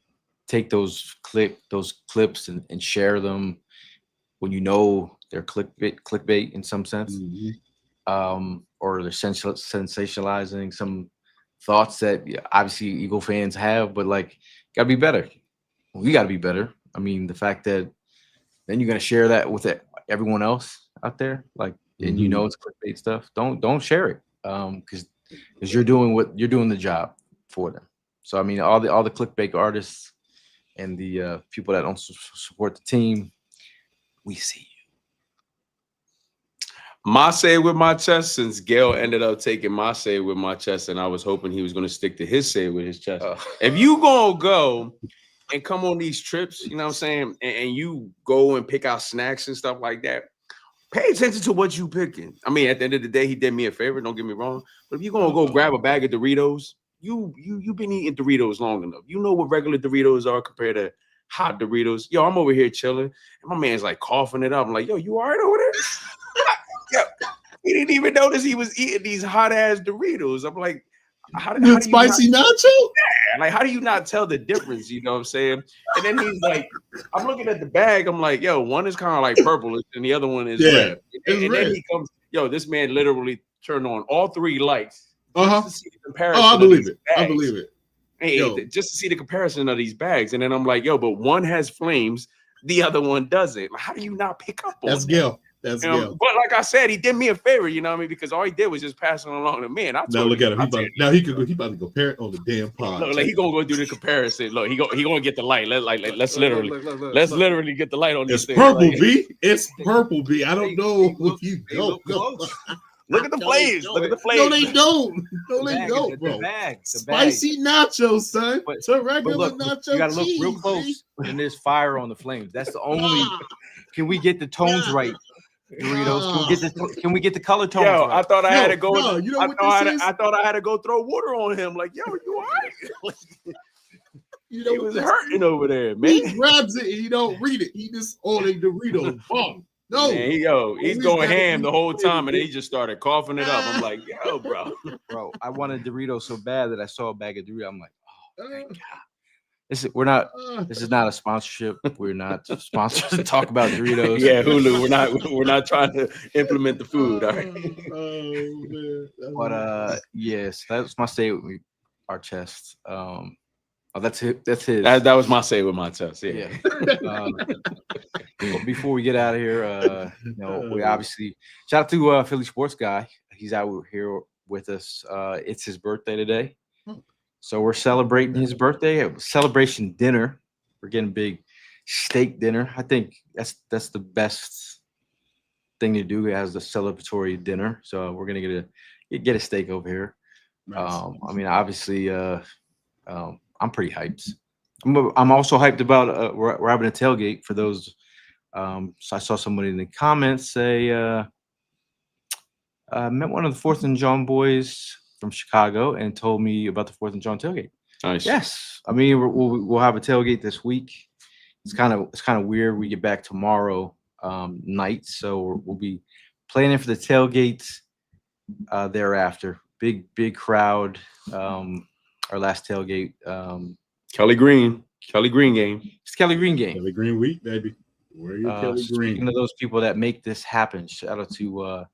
those clips and share them when you know they're clickbait in some sense, Mhm. or they're sensationalizing some thoughts that, yeah, obviously Eagle fans have, but like gotta be better. We gotta be better. I mean, the fact that then you're gonna share that with everyone else out there, like, and you Mhm. know it's clickbait stuff. Don't share it, because you're doing the job for them. So I mean, all the clickbait artists and the people that don't support the team, we see My say with my chest, since Gail ended up taking my say with my chest, and I was hoping he was going to stick to his say with his you. chest. If you gonna go and come on these trips, you know what I'm saying, and you go and pick out snacks and stuff like that, pay attention to what you picking. I mean, at the end of the day, he did me a favor. Don't get me wrong, but if you're gonna go grab a bag of Doritos, you've been eating Doritos long enough. You know what regular Doritos are compared to hot Doritos. Yo, I'm over here chilling, and my man's like coughing it up. I'm like, yo, you all right over there? Yo, he didn't even notice he was eating these hot ass Doritos. I'm like, how The do you not spicy nacho? like how do you not tell the difference? You know what I'm saying? And then he's like, I'm looking at the bag. I'm like, yo, one is kind of like purple and the other one is Yeah, red. it's And then red. he comes, yo, this man literally turned on all three lights just Uh-huh. to see the Oh, comparison I of believe these it. I bags. believe it. Hey, Yo, just to see the comparison of these bags. And then I'm like, yo, but one has flames, the other one doesn't. Like, how do you not pick up that's on that? Gil. That's Gil. But like I said, he did me a favor, you know what I mean? Because all he did was just pass it along to me. And I Now told look him, at him. I said, He about to compare it on the damn pod. look, like he gonna go do the comparison. Look, he gonna get the light. Let's Look, literally look. literally get the light on these It's things. purple, Like, B. It's purple, B. I don't know if you They don't look know. close. look at the No, they flames. Look at the don't. No, flames. they don't. No, The they bag, don't, the bro. bag, the bag. Spicy nachos, son. But To but regular look, nacho you gotta look real cheese, close, and there's fire on the flames. That's the only. Can we get the tones right, Doritos? Can we get the color tones Yo, right? I thought I had to No, go. no, you know what this is? I thought I had to go throw water on him. Like, yo, you all right? You know He what was this hurting is? over there, man. He grabs it and he don't read it. He just ordering Doritos. Boom. No. Man, he's Always going gotta ham use the whole the flavor, time, and then he B. just started coughing it up. I'm like, yo, bro. Bro, I wanted Doritos so bad that I saw a bag of Doritos. I'm like, oh, thank Uh, God. We're not. uh, This is not a sponsorship. We're not sponsored to talk about Doritos. Yeah, Hulu. We're not trying to implement the food. All right. man. But yes, that's my stay with me. Our chest. Oh, that's it. That's his. That was my say with my test. Yeah. Yeah. But before we get out of here, we obviously shout out to Philly Sports Guy. He's out here with us. It's his birthday today, so we're celebrating his birthday. A celebration dinner. We're getting a big steak dinner. I think that's the best thing to do as the celebratory dinner. So we're gonna get a steak over here. Nice. I mean, obviously, I'm pretty hyped. I'm also hyped about we're having a tailgate for those. So I saw somebody in the comments say, met one of the Fourth and John boys from Chicago and told me about the Fourth and John tailgate. Nice. Yes, I mean we'll have a tailgate this week. It's kind of weird. We get back tomorrow night, so we'll be planning for the tailgate thereafter. Big crowd. Our last tailgate. Kelly Green game. It's Kelly Green game. Kelly Green week, baby. Where you Kelly Speaking Green? of those people that make this happen, shout out to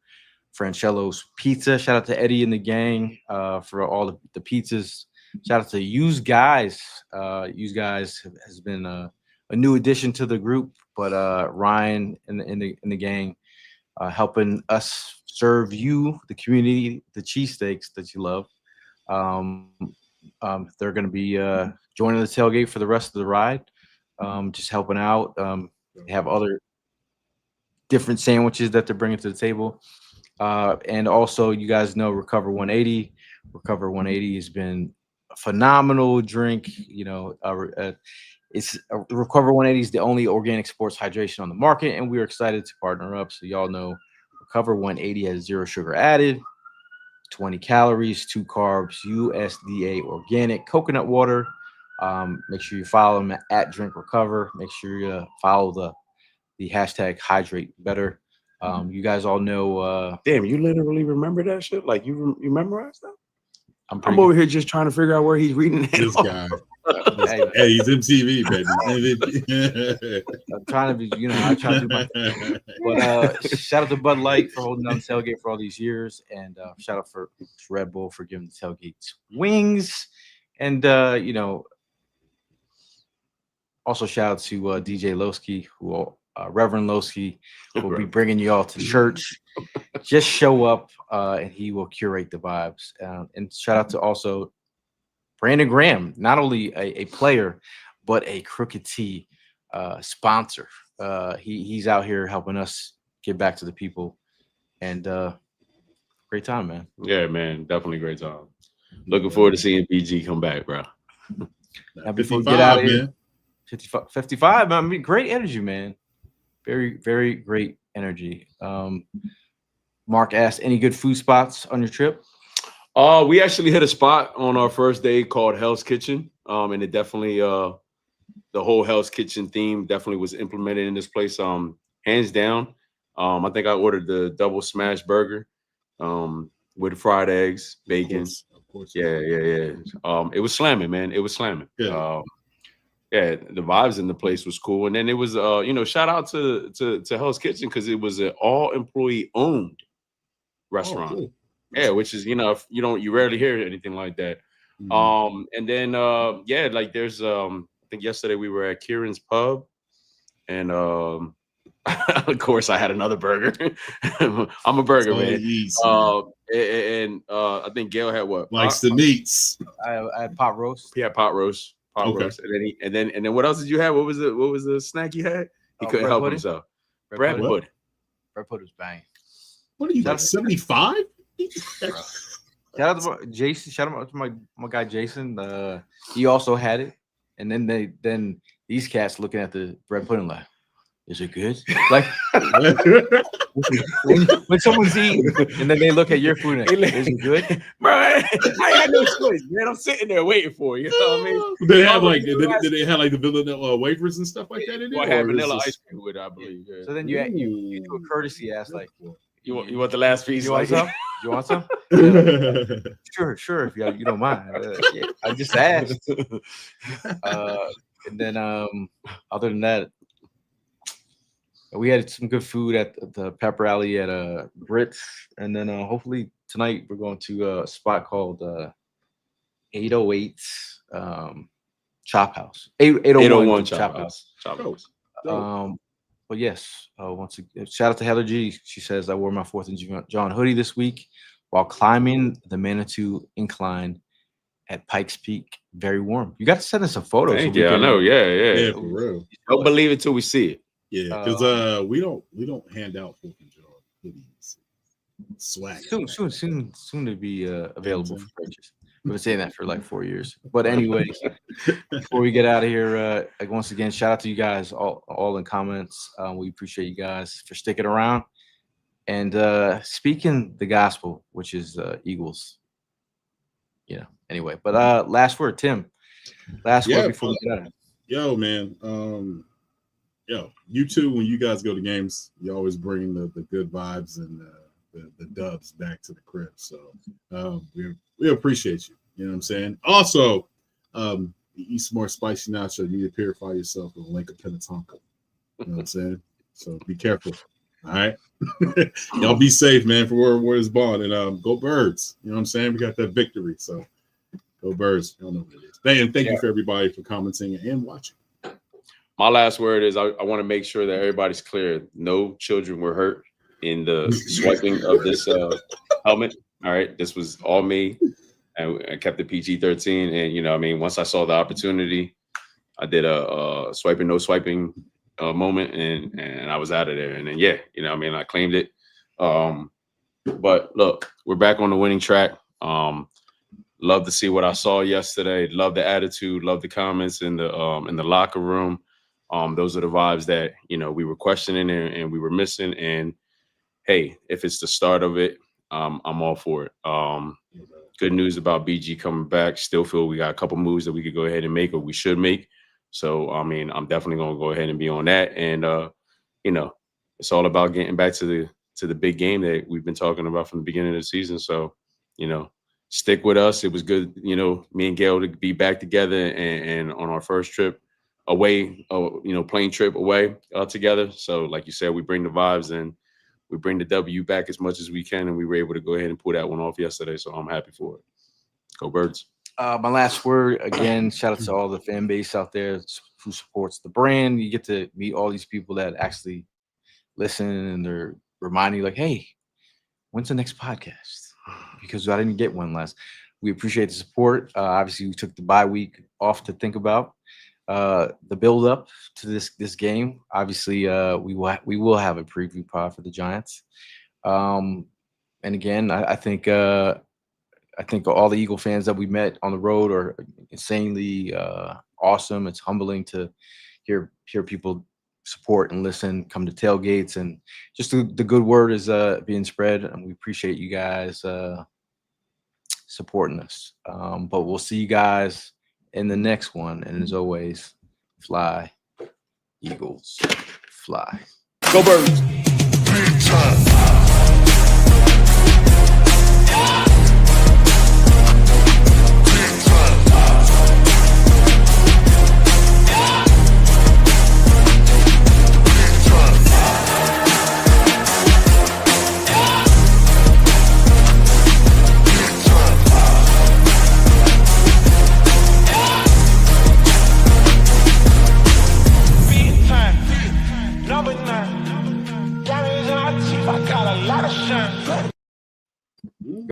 Francello's Pizza. Shout out to Eddie and the gang for all the pizzas. Shout out to Use Guys. Use Guys has been a new addition to the group, but Ryan and the gang helping us serve you, the community, the cheesesteaks that you love. They're going to be joining the tailgate for the rest of the ride, just helping out. They have other different sandwiches that they're bringing to the table. And also, you guys know Recover 180. Recover 180 has been a phenomenal drink. It's Recover 180 is the only organic sports hydration on the market, and we're excited to partner up. So y'all know Recover 180 has 0 sugar added, 20 calories, 2 carbs, USDA organic coconut water. Make sure you follow them at Drink Recover. Make sure you follow the hashtag Hydrate Better. You guys all know. Damn, you literally remember that shit? Like you memorized that? I'm I'm over here just trying to figure out where he's reading that. This guy. Hey, he's MTV, baby. I'm trying to be, I try to do my. But shout out to Bud Light for holding down the tailgate for all these years, and shout out for Red Bull for giving the tailgates wings, and also shout out to DJ Lowski, who Reverend Lowski will be bringing you all to church. Just show up, and he will curate the vibes. And shout out to also Brandon Graham, not only a player, but a Crooked T sponsor. He's out here helping us get back to the people, and great time, man. Yeah, man, definitely great time. Looking forward to seeing BG come back, bro. Now, before we get out of here, 55, man. I mean, great energy, man. Very, very great energy. Mark asked, any good food spots on your trip? We actually hit a spot on our first day called Hell's Kitchen. And it definitely the whole Hell's Kitchen theme definitely was implemented in this place. Hands down. I think I ordered the double smash burger with fried eggs, bacon. Of course. Yeah. It was slamming, man. It was slamming. Yeah. The vibes in the place was cool. And then it was shout out to Hell's Kitchen because it was an all employee owned restaurant. Oh, cool. Yeah, which is you rarely hear anything like that. Mhm. And then like there's I think yesterday we were at Kieran's Pub, and of course I had another burger. I'm a burger man. And I think Gail had what? Likes the meats. I had pot roast. He had pot roast. Roast. And then what else did you have? What was the snack you had? He couldn't help himself. Bread pudding. Bread pudding was bang. What are you like 75? Shout out to Jason. Shout out to my guy Jason. He also had it, and then these cats looking at the bread pudding like, is it good? Like when someone's eating, and then they look at your food and is it good? Bro, I had no choice, man. I'm sitting there waiting for you. You know what I mean? Did they have did they have like the vanilla wafers and stuff like that in it? Well, I had vanilla ice cream with it, I believe. Yeah. So then you do a courtesy ask like, you want the last piece? You want some? You want some? Sure. If you don't mind. I just asked. And then other than that, we had some good food at the pep rally at Brits, and then hopefully tonight we're going to a spot called 808 Chop House. 801 Chop House. But yes, once again, shout out to Heather G. She says, I wore my 4th and Jawn hoodie this week while climbing the Manitou Incline at Pikes Peak. Very warm. You got to send us some photos. Thank you. I know. Yeah. For real. Don't believe it till we see it. Yeah, because we don't hand out 4th and Jawn hoodies. Swag. Soon to be available for purchase. We've been saying that for like 4 years. But anyways, before we get out of here, once again, shout out to you guys all in comments. We appreciate you guys for sticking around and speaking the gospel, which is Eagles. Anyway, but last word, Tim. Last word before we get out of here. Yo, man. You too, when you guys go to games, you always bring the good vibes and the dubs back to the crib. So we appreciate you. You know what I'm saying? Also, eat some more spicy nacho. You need to purify yourself with a link of Penetonka. You know what I'm saying? So be careful. All right. Y'all be safe, man, for where it's born. And go Birds. You know what I'm saying? We got that victory. So go Birds. Y'all know what it is. Thank you for everybody for commenting and watching. My last word is I want to make sure that everybody's clear. No children were hurt in the swiping of this helmet. All right. This was all me. And I kept the PG-13. And, once I saw the opportunity, I did a swiping, no swiping moment. And I was out of there. And then, I claimed it. But look, we're back on the winning track. Love to see what I saw yesterday. Love the attitude. Love the comments in the locker room. Those are the vibes that, we were questioning and we were missing. And hey, if it's the start of it, I'm all for it. Good news about BG coming back. Still feel we got a couple moves that we could go ahead and make or we should make. So, I'm definitely going to go ahead and be on that. And, it's all about getting back to the big game that we've been talking about from the beginning of the season. So, stick with us. It was good, me and Gail to be back together and on our first trip away, plane trip away together. So, like you said, we bring the vibes and we bring the W back as much as we can, and we were able to go ahead and pull that one off yesterday. So I'm happy for it. Go Birds. My last word, again, shout out to all the fan base out there who supports the brand. You get to meet all these people that actually listen, and they're reminding you like, hey, when's the next podcast? Because I didn't get one last. We appreciate the support. Obviously, we took the bye week off to think about the build up to this game. Obviously, we will have a preview pod for the Giants. And again, I think all the Eagle fans that we met on the road are insanely awesome. It's humbling to hear people support and listen, come to tailgates, and just the good word is being spread, and we appreciate you guys supporting us. But we'll see you guys in the next one, and as always, fly, Eagles, fly. Go Birds. Big time.